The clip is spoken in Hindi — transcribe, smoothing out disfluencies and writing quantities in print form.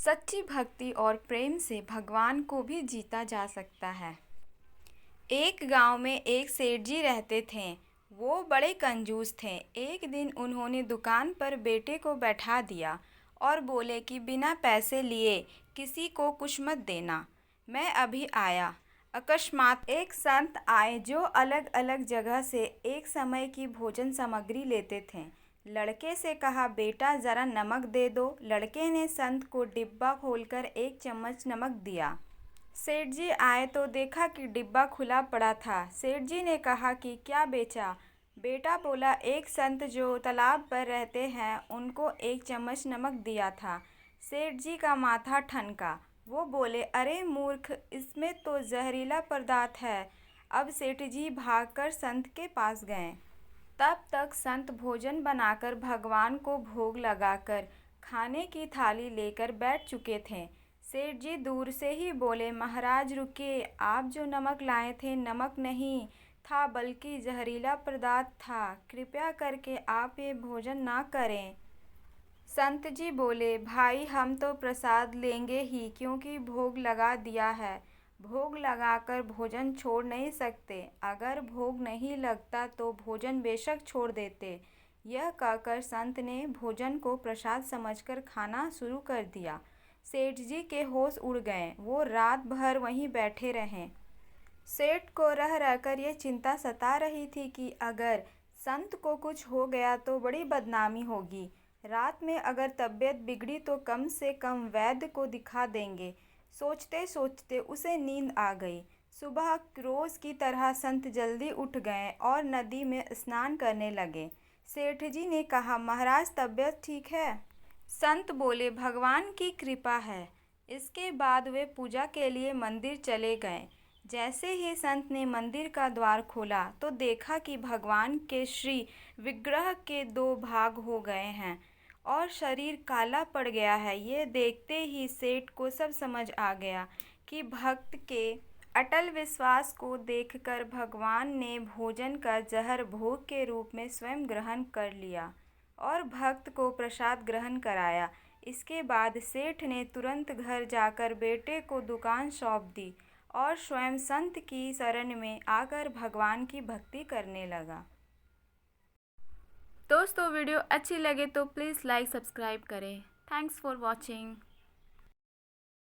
सच्ची भक्ति और प्रेम से भगवान को भी जीता जा सकता है। एक गांव में एक सेठ जी रहते थे। वो बड़े कंजूस थे। एक दिन उन्होंने दुकान पर बेटे को बैठा दिया और बोले कि बिना पैसे लिए किसी को कुछ मत देना, मैं अभी आया। अकस्मात एक संत आए जो अलग अलग जगह से एक समय की भोजन सामग्री लेते थे। लड़के से कहा, बेटा ज़रा नमक दे दो। लड़के ने संत को डिब्बा खोलकर एक चम्मच नमक दिया। सेठ जी आए तो देखा कि डिब्बा खुला पड़ा था। सेठ जी ने कहा कि क्या बेचा? बेटा बोला, एक संत जो तालाब पर रहते हैं उनको एक चम्मच नमक दिया था। सेठ जी का माथा ठनका। वो बोले, अरे मूर्ख, इसमें तो जहरीला पदार्थ है। अब सेठ जी भागकर संत के पास गए। तब तक संत भोजन बनाकर भगवान को भोग लगाकर खाने की थाली लेकर बैठ चुके थे। सेठ जी दूर से ही बोले, महाराज रुकिए, आप जो नमक लाए थे नमक नहीं था बल्कि जहरीला पदार्थ था। कृपया करके आप ये भोजन ना करें। संत जी बोले, भाई हम तो प्रसाद लेंगे ही, क्योंकि भोग लगा दिया है। भोग लगाकर भोजन छोड़ नहीं सकते। अगर भोग नहीं लगता तो भोजन बेशक छोड़ देते। यह कहकर संत ने भोजन को प्रसाद समझकर खाना शुरू कर दिया। सेठ जी के होश उड़ गए। वो रात भर वहीं बैठे रहे। सेठ को रह रहकर ये चिंता सता रही थी कि अगर संत को कुछ हो गया तो बड़ी बदनामी होगी। रात में अगर तबीयत बिगड़ी तो कम से कम वैद्य को दिखा देंगे। सोचते सोचते उसे नींद आ गई। सुबह रोज की तरह संत जल्दी उठ गए और नदी में स्नान करने लगे। सेठ जी ने कहा, महाराज तबीयत ठीक है? संत बोले, भगवान की कृपा है। इसके बाद वे पूजा के लिए मंदिर चले गए। जैसे ही संत ने मंदिर का द्वार खोला तो देखा कि भगवान के श्री विग्रह के दो भाग हो गए हैं और शरीर काला पड़ गया है। ये देखते ही सेठ को सब समझ आ गया कि भक्त के अटल विश्वास को देखकर भगवान ने भोजन का जहर भोग के रूप में स्वयं ग्रहण कर लिया और भक्त को प्रसाद ग्रहण कराया। इसके बाद सेठ ने तुरंत घर जाकर बेटे को दुकान सौंप दी और स्वयं संत की शरण में आकर भगवान की भक्ति करने लगा। दोस्तों वीडियो अच्छी लगे तो प्लीज़ लाइक सब्सक्राइब करें। Thanks for watching.